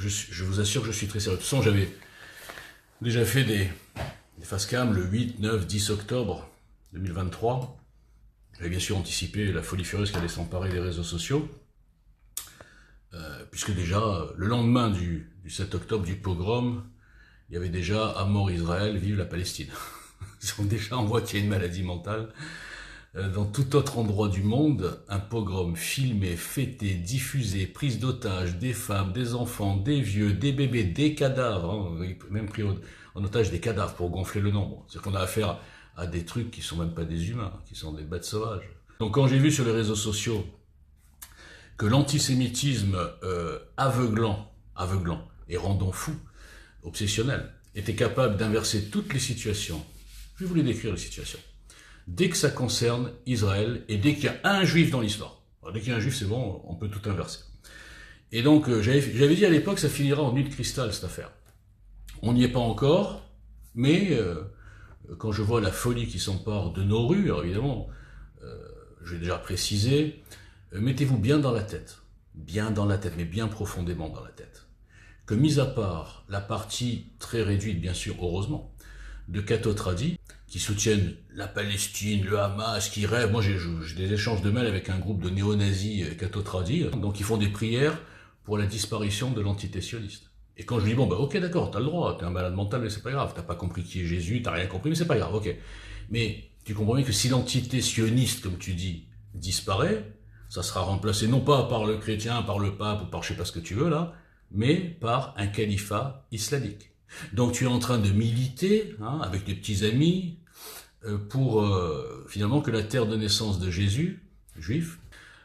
je vous assure que je suis très sérieux. De toute façon, j'avais déjà fait des face-cam le 8, 9, 10 octobre 2023. J'avais bien sûr anticipé la folie furieuse qui allait s'emparer des réseaux sociaux. Puisque déjà, le lendemain du 7 octobre, du pogrom, il y avait déjà « À mort Israël, vive la Palestine ». Déjà, on voit qu'il y a une maladie mentale. Dans tout autre endroit du monde, un pogrom filmé, fêté, diffusé, prise d'otages, des femmes, des enfants, des vieux, des bébés, des cadavres, hein, même pris en otage des cadavres pour gonfler le nombre. C'est-à-dire qu'on a affaire à des trucs qui sont même pas des humains, qui sont des bêtes sauvages. Donc quand j'ai vu sur les réseaux sociaux que l'antisémitisme aveuglant et rendant fou, obsessionnel, était capable d'inverser toutes les situations, je vais vous les décrire les situations, dès que ça concerne Israël et dès qu'il y a un juif dans l'histoire. Dès qu'il y a un juif, c'est bon, on peut tout inverser. Et donc, j'avais dit à l'époque, ça finira en nuit de cristal, cette affaire. On n'y est pas encore, mais quand je vois la folie qui s'empare de nos rues, alors évidemment, je l'ai déjà précisé, mettez-vous bien dans la tête, mais bien profondément dans la tête, que mis à part la partie très réduite, bien sûr, heureusement, de catho-tradis, qui soutiennent la Palestine, le Hamas, qui rêvent. Moi, j'ai des échanges de mails avec un groupe de néo-nazis catho-tradis, donc ils font des prières pour la disparition de l'entité sioniste. Et quand je dis, bon, bah, ok, d'accord, t'as le droit, t'es un malade mental, mais c'est pas grave, t'as pas compris qui est Jésus, t'as rien compris, mais c'est pas grave, ok. Mais tu comprends bien que si l'entité sioniste, comme tu dis, disparaît, ça sera remplacé non pas par le chrétien, par le pape, ou par je sais pas ce que tu veux, là, mais par un califat islamique. Donc tu es en train de militer, hein, avec des petits amis, pour finalement que la terre de naissance de Jésus, juif,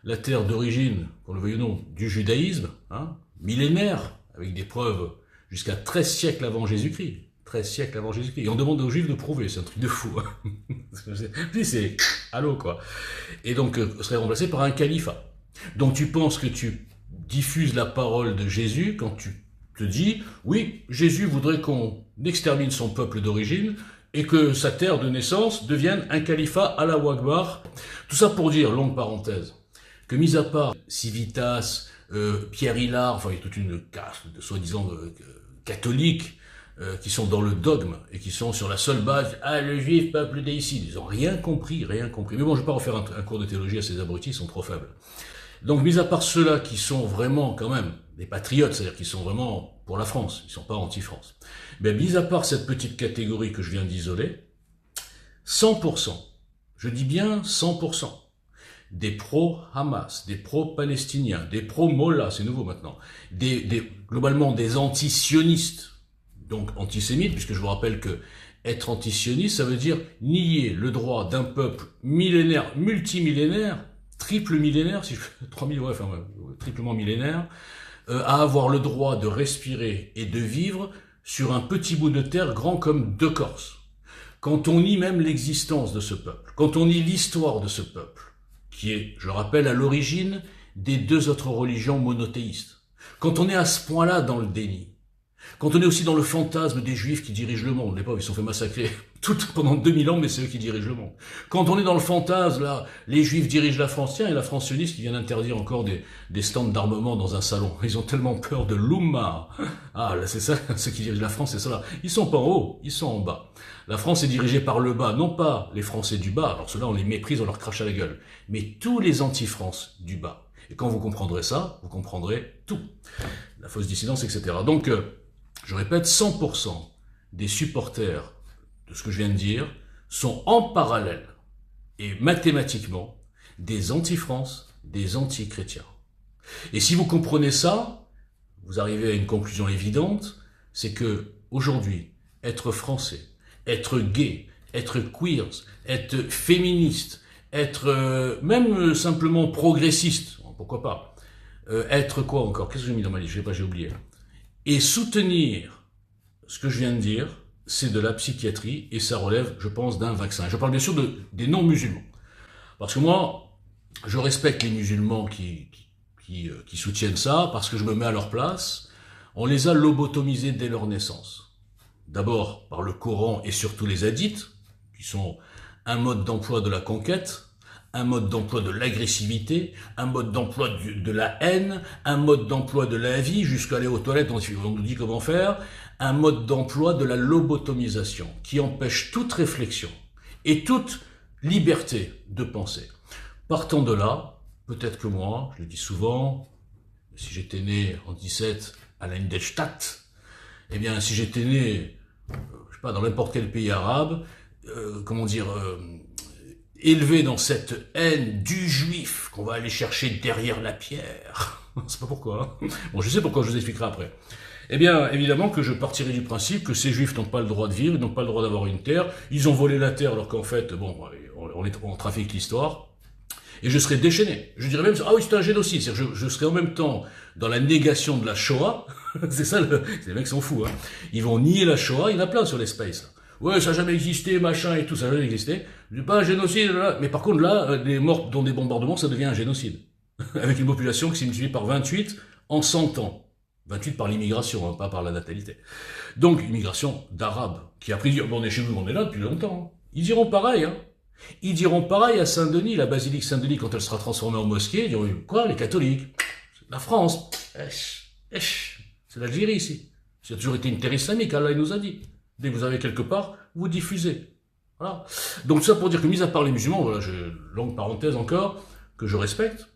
la terre d'origine, qu'on le veuille ou non, du judaïsme, hein, millénaire, avec des preuves jusqu'à 13 siècles avant Jésus-Christ. 13 siècles avant Jésus-Christ. Et on demande aux juifs de prouver, c'est un truc de fou. C'est allô, quoi. Et donc, serait remplacé par un califat. Donc tu penses que tu diffuses la parole de Jésus quand tu te dis, oui, Jésus voudrait qu'on extermine son peuple d'origine et que sa terre de naissance devienne un califat à la Akbar. Tout ça pour dire, longue parenthèse, que mis à part Civitas, Pierre Hillard, enfin il y a toute une caste de soi-disant catholiques qui sont dans le dogme et qui sont sur la seule base, ah le juif, peuple déicide, ils ont rien compris. Mais bon, je vais pas refaire un cours de théologie à ces abrutis, ils sont trop faibles. Donc mis à part ceux-là qui sont vraiment quand même des patriotes, c'est-à-dire qui sont vraiment pour la France, ils sont pas anti-France. Mais mis à part cette petite catégorie que je viens d'isoler, 100%, je dis bien 100%, des pro-Hamas, des pro-palestiniens, des pro-Mollah, c'est nouveau maintenant, globalement des anti-sionistes, donc antisémites, puisque je vous rappelle que être anti-sioniste, ça veut dire nier le droit d'un peuple millénaire, multimillénaire, triple millénaire, si je fais 3000, ouais, enfin, triplement millénaire, à avoir le droit de respirer et de vivre sur un petit bout de terre grand comme 2 Corses. Quand on nie même l'existence de ce peuple, quand on nie l'histoire de ce peuple, qui est, je rappelle, à l'origine des 2 autres religions monothéistes, quand on est à ce point-là dans le déni, quand on est aussi dans le fantasme des juifs qui dirigent le monde, les pauvres, ils se sont fait massacrer pendant 2000 ans, mais c'est eux qui dirigent le monde. Quand on est dans le fantasme, là, les juifs dirigent la France, tiens, et la France sioniste qui vient d'interdire encore des stands d'armement dans un salon. Ils ont tellement peur de l'Oumma. Ah, là, c'est ça, ceux qui dirigent la France, c'est ça là. Ils sont pas en haut, ils sont en bas. La France est dirigée par le bas, non pas les Français du bas, alors ceux-là, on les méprise, on leur crache à la gueule, mais tous les anti-France du bas. Et quand vous comprendrez ça, vous comprendrez tout. La fausse dissidence, etc. Donc, je répète, 100% des supporters de ce que je viens de dire sont en parallèle et mathématiquement des anti-France, des anti-chrétiens. Et si vous comprenez ça, vous arrivez à une conclusion évidente, c'est que aujourd'hui, être français, être gay, être queers, être féministe, être même simplement progressiste, pourquoi pas, être quoi encore, qu'est-ce que j'ai mis dans ma liste, j'ai oublié, et soutenir ce que je viens de dire, c'est de la psychiatrie, et ça relève, je pense, d'un vaccin. Je parle bien sûr des non-musulmans. Parce que moi, je respecte les musulmans qui soutiennent ça, parce que je me mets à leur place. On les a lobotomisés dès leur naissance. D'abord par le Coran et surtout les hadiths, qui sont un mode d'emploi de la conquête, un mode d'emploi de l'agressivité, un mode d'emploi de la haine, un mode d'emploi de la vie, jusqu'à aller aux toilettes, on nous dit comment faire, un mode d'emploi de la lobotomisation, qui empêche toute réflexion et toute liberté de penser. Partant de là, peut-être que moi, je le dis souvent, si j'étais né en 17 à Leindelstadt, eh bien, si j'étais né, je sais pas, dans n'importe quel pays arabe, élevé dans cette haine du juif qu'on va aller chercher derrière la pierre. C'est pas pourquoi. Hein. Bon, je sais pourquoi, je vous expliquerai après. Eh bien, évidemment que je partirai du principe que ces juifs n'ont pas le droit de vivre, ils n'ont pas le droit d'avoir une terre, ils ont volé la terre alors qu'en fait, bon, on trafique l'histoire. Et je serais déchaîné. Je dirais même, ah oui, c'est un génocide. C'est-à-dire, je serais en même temps dans la négation de la Shoah. C'est ça, les mecs sont fous, hein. Ils vont nier la Shoah, il y en a plein sur les spaces, là. Ouais, ça n'a jamais existé, machin et tout, ça n'a jamais existé. Je dis pas un génocide, là. Mais par contre, là, des morts dans des bombardements, ça devient un génocide. Avec une population qui s'est multipliée par 28 en 100 ans. 28 par l'immigration, hein, pas par la natalité. Donc, immigration d'Arabes, qui a pris, bon, on est chez nous, on est là depuis longtemps. Hein. Ils diront pareil, hein. Ils diront pareil à Saint-Denis, la basilique Saint-Denis, quand elle sera transformée en mosquée, ils diront, quoi, les catholiques? La France. C'est l'Algérie, ici. Ça a toujours été une terre islamique, Allah il nous a dit. Dès que vous avez quelque part, vous diffusez. Voilà. Donc ça pour dire que, mis à part les musulmans, voilà, longue parenthèse encore, que je respecte,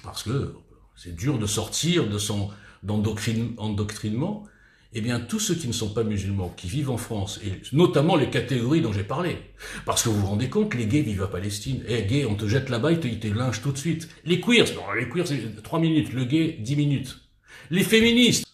parce que c'est dur de sortir de son endoctrinement, eh bien, tous ceux qui ne sont pas musulmans, qui vivent en France, et notamment les catégories dont j'ai parlé, parce que vous vous rendez compte que les gays vivent à Palestine. Eh, gay, on te jette là-bas, ils te lynchent tout de suite. Les queers, c'est 3 minutes, le gay, 10 minutes. Les féministes,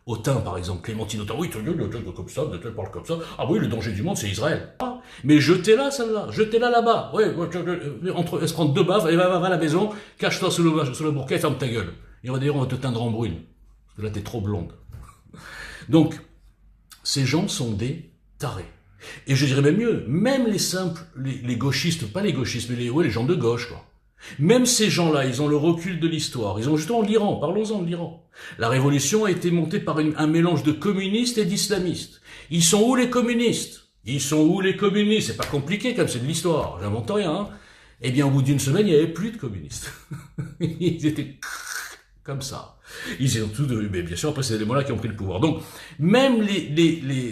Autain, par exemple, Clémentine Autain, oui, comme ça, elle parle comme ça. Ah oui, le danger du monde, c'est Israël. Ah, mais jetez-la, celle-là, jetez-la là-bas. Ouais, elle se prend 2 baffes, elle va à la maison, cache-toi sous le burqa et ferme ta gueule. Et on va dire, on va te teindre en brune. Parce que là, t'es trop blonde. Donc, ces gens sont des tarés. Et je dirais même mieux, même les simples, les gauchistes, pas les gauchistes, mais les gens de gauche, quoi. Même ces gens-là, ils ont le recul de l'histoire. Ils ont justement l'Iran, parlons-en de l'Iran. La révolution a été montée par un mélange de communistes et d'islamistes. Ils sont où les communistes? Ils sont où les communistes? C'est pas compliqué comme c'est de l'histoire, j'invente rien. Hein. Eh bien, au bout d'une semaine, il n'y avait plus de communistes. Ils étaient comme ça. Ils ont tout de, mais bien sûr, après, c'est les mots-là qui ont pris le pouvoir. Donc, même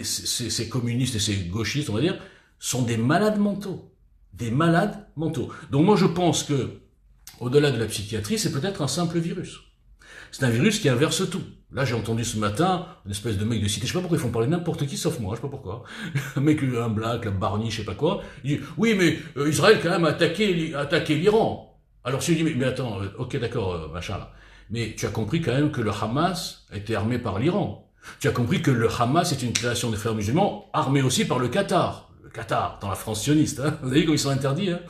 ces communistes et ces gauchistes, on va dire, sont des malades mentaux. Des malades mentaux. Donc moi, je pense que, au-delà de la psychiatrie, c'est peut-être un simple virus. C'est un virus qui inverse tout. Là, j'ai entendu ce matin, une espèce de mec de cité, je sais pas pourquoi ils font parler n'importe qui, sauf moi, je sais pas pourquoi. Un mec, un black, la Barney, je sais pas quoi, il dit, oui, mais Israël, quand même, a attaqué l'Iran. Alors, si je dis, mais attends, ok, d'accord, machin, là. Mais tu as compris quand même que le Hamas a été armé par l'Iran. Tu as compris que le Hamas est une création des frères musulmans, armée aussi par le Qatar. Le Qatar, dans la France sioniste, hein. Vous avez vu comme ils sont interdits, hein.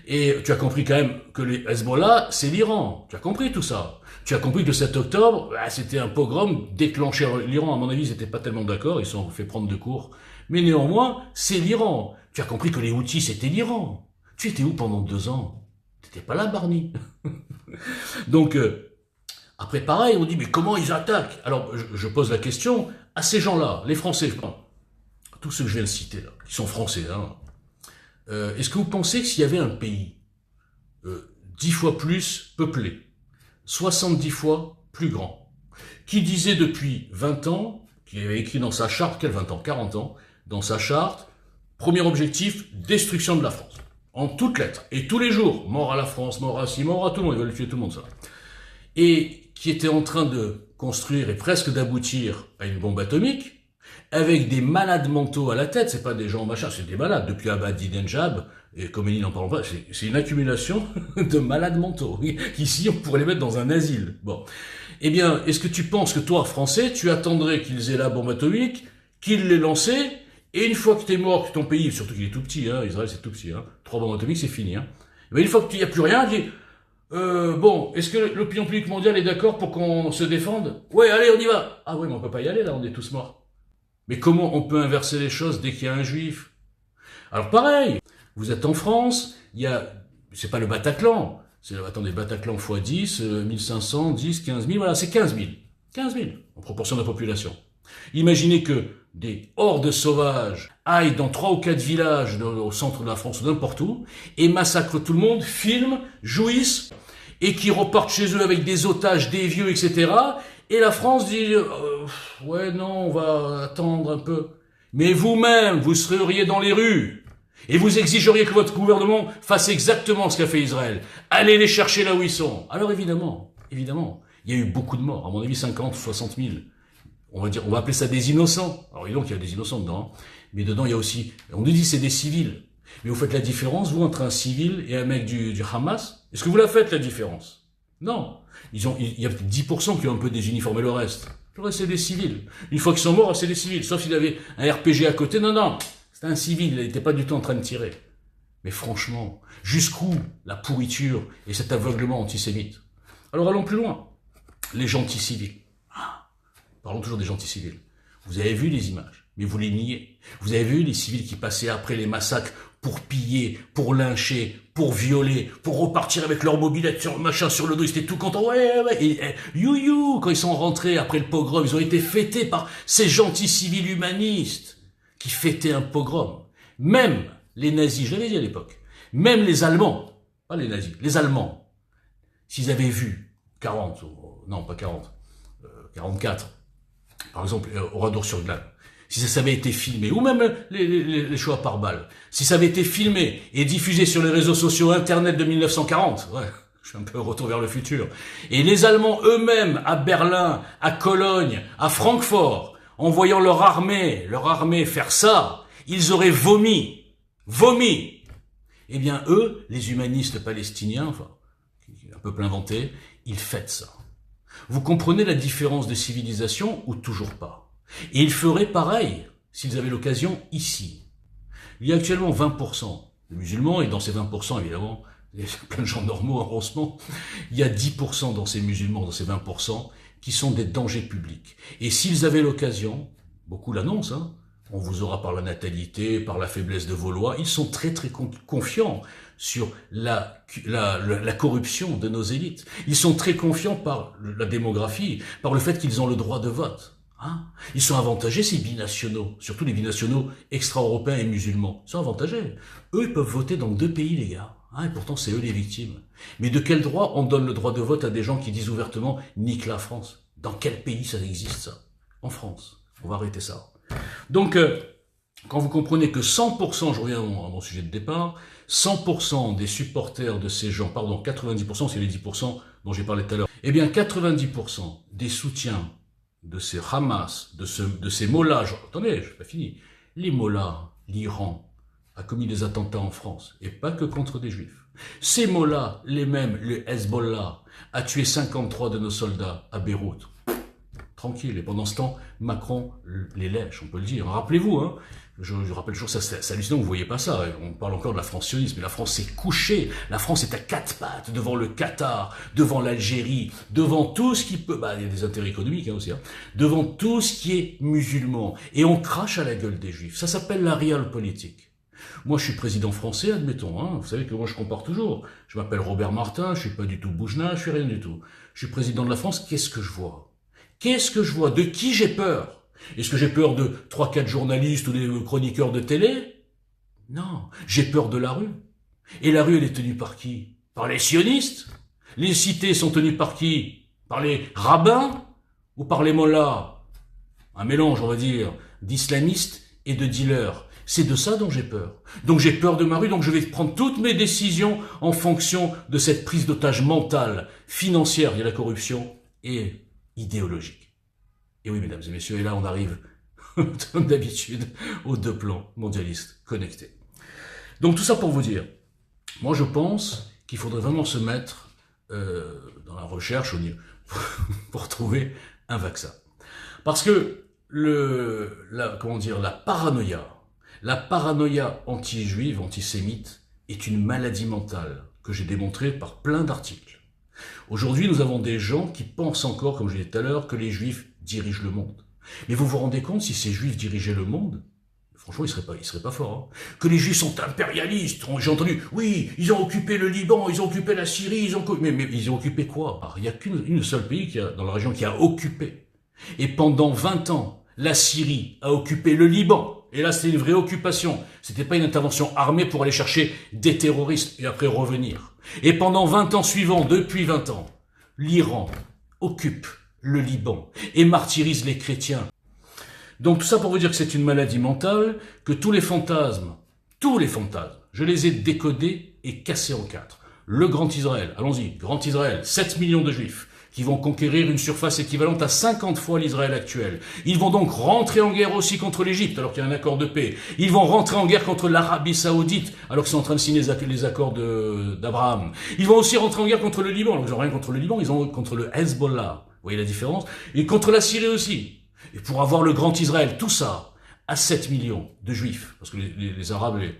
Et tu as compris quand même que les Hezbollah, c'est l'Iran. Tu as compris tout ça. Tu as compris que le 7 octobre, c'était un pogrom déclenché. L'Iran, à mon avis, ils n'étaient pas tellement d'accord, ils se sont fait prendre de court. Mais néanmoins, c'est l'Iran. Tu as compris que les Houthis, c'était l'Iran. Tu étais où pendant 2 ans? T'étais pas là, Barney. Donc, après, pareil, on dit, mais comment ils attaquent? Alors, je pose la question à ces gens-là, les Français, tous ceux que je viens de citer, là, qui sont Français, hein. Est-ce que vous pensez que s'il y avait un pays 10 fois plus peuplé, 70 fois plus grand, qui disait depuis 20 ans, qui avait écrit dans sa charte, quel 20 ans, 40 ans, dans sa charte, premier objectif, destruction de la France, en toutes lettres, et tous les jours, mort à la France, mort à ci, mort à tout le monde, ils veulent tuer tout le monde, ça. Et qui était en train de construire et presque d'aboutir à une bombe atomique, avec des malades mentaux à la tête, c'est pas des gens machin, c'est des malades, depuis Ahmadinejad, et Khomeini n'en parle pas, c'est une accumulation de malades mentaux, qu'ici on pourrait les mettre dans un asile. Bon. Eh bien, est-ce que tu penses que toi, Français, tu attendrais qu'ils aient la bombe atomique, qu'ils l'aient lancée, et une fois que t'es mort, que ton pays, surtout qu'il est tout petit, hein, Israël c'est tout petit, hein, 3 bombes atomiques c'est fini, hein. Mais une fois qu'il n'y a plus rien, tu dis, bon, est-ce que l'opinion publique mondiale est d'accord pour qu'on se défende? Ouais, allez, on y va. Ah oui, mais on peut pas y aller là, on est tous morts. Mais comment on peut inverser les choses dès qu'il y a un juif? Alors pareil, vous êtes en France, c'est pas le Bataclan, attendez, Bataclan x 10, 1500, 10, 15 000, voilà, c'est 15 000. 15 000, en proportion de la population. Imaginez que des hordes sauvages aillent dans 3 ou 4 villages au centre de la France ou n'importe où et massacrent tout le monde, filment, jouissent et qui repartent chez eux avec des otages, des vieux, etc. Et la France dit ouais non, on va attendre un peu. Mais vous-même, vous seriez dans les rues et vous exigeriez que votre gouvernement fasse exactement ce qu'a fait Israël. Allez les chercher là où ils sont. Alors évidemment, il y a eu beaucoup de morts, à mon avis 50 ou 60 000. On va appeler ça des innocents. Alors, donc, il y a des innocents dedans. Mais dedans, il y a aussi, on nous dit c'est des civils. Mais vous faites la différence, vous, entre un civil et un mec du Hamas? Est-ce que vous la faites, la différence? Non. Il y a peut-être 10% qui ont un peu des uniformes et le reste, c'est des civils. Une fois qu'ils sont morts, c'est des civils. Sauf s'il avait un RPG à côté. Non. C'était un civil. Il n'était pas du tout en train de tirer. Mais franchement, jusqu'où la pourriture et cet aveuglement antisémite? Alors, allons plus loin. Les gentils civils. Parlons toujours des gentils civils. Vous avez vu les images, mais vous les niez. Vous avez vu les civils qui passaient après les massacres pour piller, pour lyncher, pour violer, pour repartir avec leur mobilette sur machin sur le dos. Ils étaient tout contents. Ouais. Et quand ils sont rentrés après le pogrom, ils ont été fêtés par ces gentils civils humanistes qui fêtaient un pogrom. Même les nazis, je l'avais dit à l'époque, même les Allemands, pas les nazis, les Allemands, s'ils avaient vu 44, par exemple, au Radour-sur-Glane, si ça avait été filmé, ou même les choix par balle, si ça avait été filmé et diffusé sur les réseaux sociaux Internet de 1940, ouais, je suis un peu retour vers le futur, et les Allemands eux-mêmes, à Berlin, à Cologne, à Francfort, en voyant leur armée faire ça, ils auraient vomi. Eh bien, eux, les humanistes palestiniens, enfin, un peuple inventé, ils fêtent ça. Vous comprenez la différence de civilisation ou toujours pas? Et ils feraient pareil s'ils avaient l'occasion ici. Il y a actuellement 20% de musulmans, et dans ces 20%, évidemment, il y a plein de gens normaux, heureusement, il y a 10% dans ces musulmans, dans ces 20%, qui sont des dangers publics. Et s'ils avaient l'occasion, beaucoup l'annoncent, on vous aura par la natalité, par la faiblesse de vos lois, ils sont très confiants sur la corruption de nos élites. Ils sont très confiants par la démographie, par le fait qu'ils ont le droit de vote. Ils sont avantagés, ces binationaux, surtout les binationaux extra-européens et musulmans. Ils sont avantagés. Eux, ils peuvent voter dans 2 pays, les gars. Et pourtant, c'est eux les victimes. Mais de quel droit on donne le droit de vote à des gens qui disent ouvertement « nique la France ». Dans quel pays ça existe, ça? En France. On va arrêter ça. Donc, quand vous comprenez que 100%, je reviens à mon sujet de départ, 100% des supporters de ces gens, pardon, 90%, c'est les 10% dont j'ai parlé tout à l'heure, eh bien 90% des soutiens de ces Hamas, de ces mollahs, attendez, je n'ai pas fini, les mollahs, l'Iran a commis des attentats en France, et pas que contre des juifs. Ces mollahs, les mêmes, le Hezbollah, a tué 53 de nos soldats à Beyrouth. Tranquille. Et pendant ce temps, Macron les lèche, on peut le dire. Rappelez-vous, je rappelle toujours ça, c'est hallucinant, vous voyez pas ça. On parle encore de la France sioniste, mais la France s'est couchée. La France est à 4 pattes devant le Qatar, devant l'Algérie, devant tout ce qui peut, il y a des intérêts économiques aussi, devant tout ce qui est musulman. Et on crache à la gueule des juifs. Ça s'appelle la realpolitik. Moi, je suis président français, admettons. Vous savez que moi, je compare toujours. Je m'appelle Robert Martin, je suis pas du tout Boujna, je suis rien du tout. Je suis président de la France. Qu'est-ce que je vois? Qu'est-ce que je vois? De qui j'ai peur? Est-ce que j'ai peur de 3-4 journalistes ou des chroniqueurs de télé? Non, j'ai peur de la rue. Et la rue, elle est tenue par qui? Par les sionistes? Les cités sont tenues par qui? Par les rabbins ou par les mollahs? Un mélange, on va dire, d'islamistes et de dealers. C'est de ça dont j'ai peur. Donc j'ai peur de ma rue, donc je vais prendre toutes mes décisions en fonction de cette prise d'otage mentale, financière, il y a la corruption, et idéologique. Et oui, mesdames et messieurs, et là on arrive, comme d'habitude, aux 2 plans mondialistes connectés. Donc tout ça pour vous dire, moi je pense qu'il faudrait vraiment se mettre dans la recherche pour trouver un vaccin. Parce que la paranoïa anti-juive, antisémite, est une maladie mentale que j'ai démontrée par plein d'articles. Aujourd'hui, nous avons des gens qui pensent encore, comme je l'ai dit tout à l'heure, que les juifs dirigent le monde. Mais vous vous rendez compte, si ces juifs dirigeaient le monde, franchement, ils seraient pas forts. Que les juifs sont impérialistes. J'ai entendu, oui, ils ont occupé le Liban, ils ont occupé la Syrie, mais ils ont occupé quoi? Il n'y a qu'une seule pays dans la région qui a occupé. Et pendant 20 ans, la Syrie a occupé le Liban. Et là, c'était une vraie occupation. C'était pas une intervention armée pour aller chercher des terroristes et après revenir. Et pendant 20 ans suivants, depuis 20 ans, l'Iran occupe le Liban et martyrise les chrétiens. Donc tout ça pour vous dire que c'est une maladie mentale, que tous les fantasmes, je les ai décodés et cassés en quatre. Le Grand Israël, allons-y, Grand Israël, 7 millions de juifs qui vont conquérir une surface équivalente à 50 fois l'Israël actuel. Ils vont donc rentrer en guerre aussi contre l'Égypte, alors qu'il y a un accord de paix. Ils vont rentrer en guerre contre l'Arabie Saoudite, alors qu'ils sont en train de signer les accords d'Abraham. Ils vont aussi rentrer en guerre contre le Liban, alors qu'ils n'ont rien contre le Liban, ils ont contre le Hezbollah. Vous voyez la différence? Et contre la Syrie aussi. Et pour avoir le Grand Israël, tout ça, à 7 millions de juifs, parce que les Arabes, les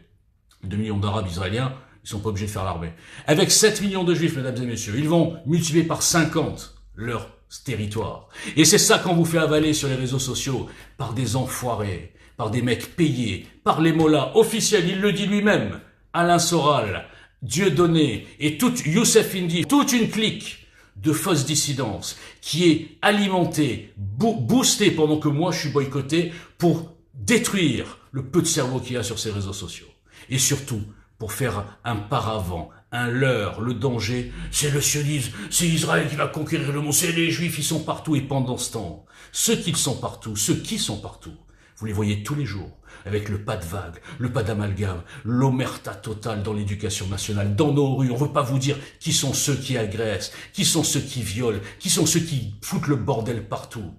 2 millions d'Arabes israéliens, ils sont pas obligés de faire l'armée. Avec 7 millions de juifs, mesdames et messieurs, ils vont multiplier par 50 leur territoire. Et c'est ça qu'on vous fait avaler sur les réseaux sociaux par des enfoirés, par des mecs payés, par les mollahs officiels, il le dit lui-même, Alain Soral, Dieudonné et Youssef Indy, toute une clique de fausses dissidences qui est alimentée, boostée pendant que moi je suis boycotté pour détruire le peu de cerveau qu'il y a sur ces réseaux sociaux. Et surtout, pour faire un paravent, un leurre, le danger, c'est le sionisme, c'est Israël qui va conquérir le monde, c'est les Juifs, ils sont partout. Et pendant ce temps, ceux qui sont partout, vous les voyez tous les jours, avec le pas de vague, le pas d'amalgame, l'omerta totale dans l'éducation nationale, dans nos rues. On ne veut pas vous dire qui sont ceux qui agressent, qui sont ceux qui violent, qui sont ceux qui foutent le bordel partout.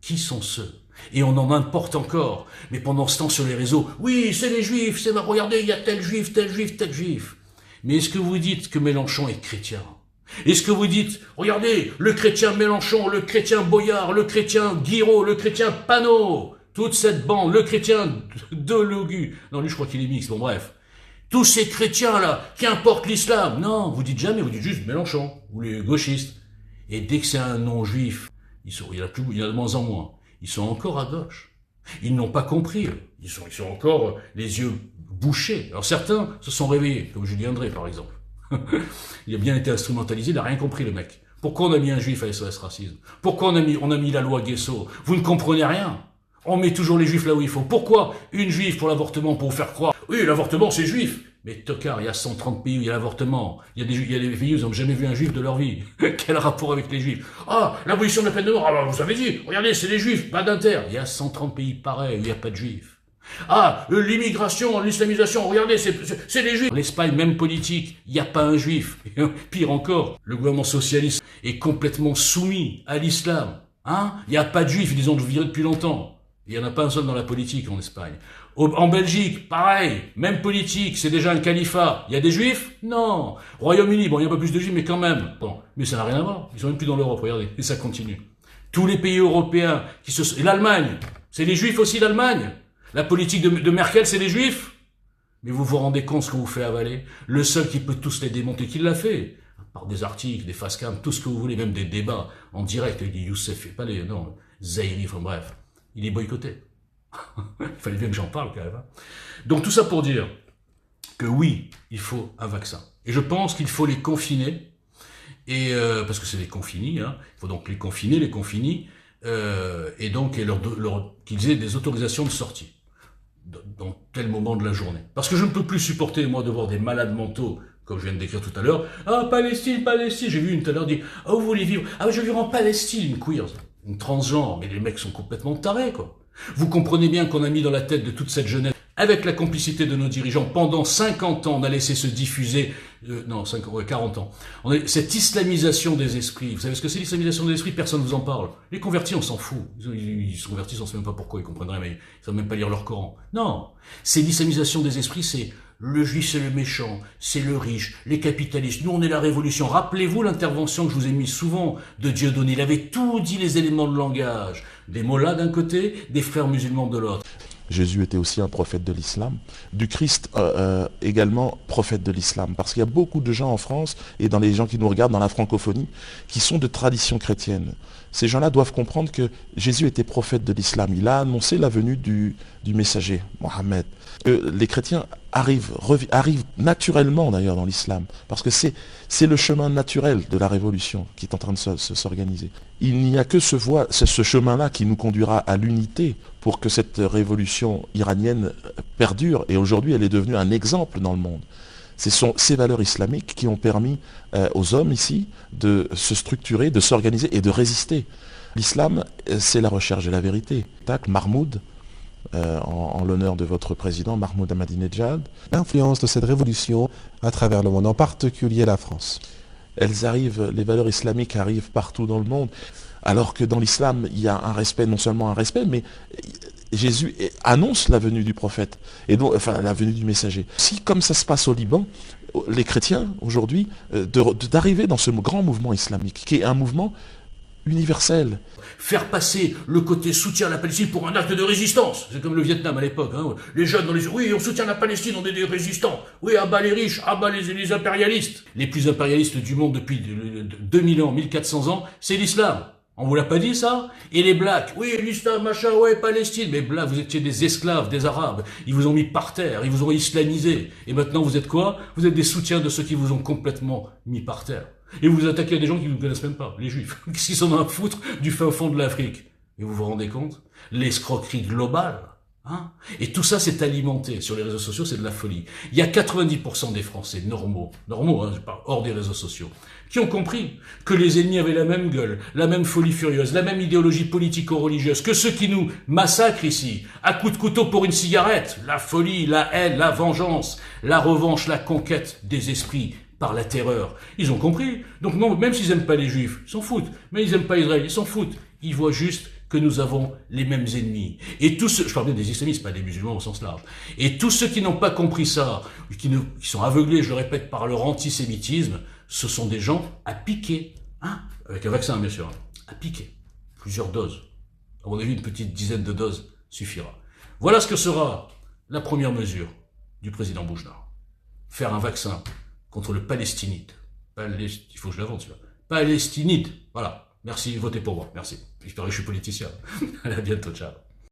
Qui sont ceux? Et on en importe encore. Mais pendant ce temps, sur les réseaux, oui, c'est les Juifs, regardez, il y a tel Juif, tel Juif, tel Juif. Mais est-ce que vous dites que Mélenchon est chrétien? Est-ce que vous dites, regardez, le chrétien Mélenchon, le chrétien Boyard, le chrétien Guiraud, le chrétien Panot, toute cette bande, le chrétien Delogu, non, lui je crois qu'il est mixte, bon bref. Tous ces chrétiens-là, qui importent l'islam. Non, vous dites jamais, vous dites juste Mélenchon, ou les gauchistes. Et dès que c'est un non-juif, il y en a de moins en moins. Ils sont encore à gauche. Ils n'ont pas compris. Ils sont encore les yeux bouchés. Alors certains se sont réveillés, comme Julien Drey par exemple. Il a bien été instrumentalisé, il n'a rien compris le mec. Pourquoi on a mis un juif à SOS Racisme? Pourquoi on a mis la loi Guesso? Vous ne comprenez rien. On met toujours les juifs là où il faut. Pourquoi une juive pour l'avortement, pour vous faire croire? Oui, l'avortement c'est juif. Mais tocard, il y a 130 pays où il y a l'avortement. Il y a des pays où ils n'ont jamais vu un juif de leur vie. Quel rapport avec les juifs? Ah, l'abolition de la peine de mort. Ah, bah, vous avez dit, regardez, c'est les juifs, pas d'inter. Il y a 130 pays pareils où il n'y a pas de juifs. Ah, l'immigration, l'islamisation, regardez, c'est les juifs. L'Espagne, même politique, il n'y a pas un juif. Et pire encore, le gouvernement socialiste est complètement soumis à l'islam. Hein? Il n'y a pas de juifs, ils ont viré depuis longtemps. Il n'y en a pas un seul dans la politique en Espagne. En Belgique, pareil, même politique, c'est déjà un califat. Il y a des juifs? Non. Royaume-Uni, bon, il n'y a pas plus de juifs, mais quand même. Bon, mais ça n'a rien à voir. Ils sont même plus dans l'Europe, regardez. Et ça continue. Tous les pays européens et l'Allemagne, c'est les juifs aussi l'Allemagne. La politique de Merkel, c'est les juifs. Mais vous vous rendez compte ce qu'on vous fait avaler? Le seul qui peut tous les démonter, qui l'a fait? Par des articles, des facecams, tout ce que vous voulez, même des débats en direct avec des Youssef, et pas les, non, Zahiri, enfin bref. Il est boycotté. Il fallait bien que j'en parle quand même. Hein. Donc tout ça pour dire que oui, il faut un vaccin. Et je pense qu'il faut les confiner, et parce que c'est des confinis, hein. Il faut donc les confiner, et donc qu'ils aient des autorisations de sortie dans tel moment de la journée. Parce que je ne peux plus supporter, moi, de voir des malades mentaux, comme je viens de décrire tout à l'heure. Ah, Palestine, j'ai vu une tout à l'heure dire, ah, vous voulez vivre? Ah, je veux vivre en Palestine, une queer, une transgenre, mais les mecs sont complètement tarés, quoi. Vous comprenez bien qu'on a mis dans la tête de toute cette jeunesse, avec la complicité de nos dirigeants, pendant 50 ans, on a laissé se diffuser, 40 ans, cette islamisation des esprits. Vous savez ce que c'est l'islamisation des esprits? Personne ne vous en parle. Les convertis, on s'en fout. Ils se convertissent, on ne sait même pas pourquoi, ils comprennent rien, mais ils ne savent même pas lire leur Coran. Non, c'est l'islamisation des esprits, c'est le juif, c'est le méchant, c'est le riche, les capitalistes. Nous, on est la révolution. Rappelez-vous l'intervention que je vous ai mise souvent de Dieudonné. Il avait tout dit, les éléments de langage. Des mollahs d'un côté, des frères musulmans de l'autre. Jésus était aussi un prophète de l'islam, du Christ également prophète de l'islam, parce qu'il y a beaucoup de gens en France et dans les gens qui nous regardent dans la francophonie qui sont de tradition chrétienne. Ces gens-là doivent comprendre que Jésus était prophète de l'islam. Il a annoncé la venue du messager, Mohammed. Les chrétiens arrivent naturellement d'ailleurs dans l'islam, parce que c'est le chemin naturel de la révolution qui est en train de s'organiser. Il n'y a que ce chemin-là qui nous conduira à l'unité pour que cette révolution iranienne perdure. Et aujourd'hui, elle est devenue un exemple dans le monde. Ce sont ces valeurs islamiques qui ont permis aux hommes ici de se structurer, de s'organiser et de résister. L'islam, c'est la recherche de la vérité. Mahmoud, en l'honneur de votre président, Mahmoud Ahmadinejad. L'influence de cette révolution à travers le monde, en particulier la France. Les valeurs islamiques arrivent partout dans le monde, alors que dans l'islam, il y a un respect, non seulement un respect, mais Jésus annonce la venue du prophète, et donc, enfin la venue du messager. Si, comme ça se passe au Liban, les chrétiens, aujourd'hui, d'arriver dans ce grand mouvement islamique, qui est un mouvement universel. Faire passer le côté soutien à la Palestine pour un acte de résistance. C'est comme le Vietnam à l'époque. Hein. Les jeunes dans les... Oui, on soutient la Palestine, on est des résistants. Oui, à bas les riches, à bas les impérialistes. Les plus impérialistes du monde depuis 2000 ans, 1400 ans, c'est l'islam. On vous l'a pas dit, ça? Et les blacks, oui, l'islam, machin, ouais, Palestine. Mais là, vous étiez des esclaves, des arabes. Ils vous ont mis par terre, ils vous ont islamisé. Et maintenant, vous êtes quoi? Vous êtes des soutiens de ceux qui vous ont complètement mis par terre. Et vous vous attaquez à des gens qui ne vous connaissent même pas, les juifs. Qu'est-ce qu'ils sont à foutre du fin fond de l'Afrique? Et vous vous rendez compte? L'escroquerie globale. Hein? Et tout ça, c'est alimenté sur les réseaux sociaux, c'est de la folie. Il y a 90% des Français normaux, hein, je parle hors des réseaux sociaux, qui ont compris que les ennemis avaient la même gueule, la même folie furieuse, la même idéologie politico-religieuse que ceux qui nous massacrent ici, à coups de couteau pour une cigarette. La folie, la haine, la vengeance, la revanche, la conquête des esprits par la terreur. Ils ont compris. Donc non, même s'ils aiment pas les juifs, ils s'en foutent. Mais ils aiment pas Israël, ils s'en foutent. Ils voient juste que nous avons les mêmes ennemis. Et tous ceux, je parle bien des islamistes, pas des musulmans au sens large. Et tous ceux qui n'ont pas compris ça, qui sont aveuglés, je le répète, par leur antisémitisme, ce sont des gens à piquer, hein, avec un vaccin bien sûr, hein, à piquer. Plusieurs doses. À mon avis, une petite dizaine de doses suffira. Voilà ce que sera la première mesure du président Bouchnard. Faire un vaccin contre le palestinite. Il faut que je l'invente, celui-là. Palestinite. Voilà. Merci, votez pour moi. Merci. J'espère que je suis politicien. Allez, à bientôt. Ciao.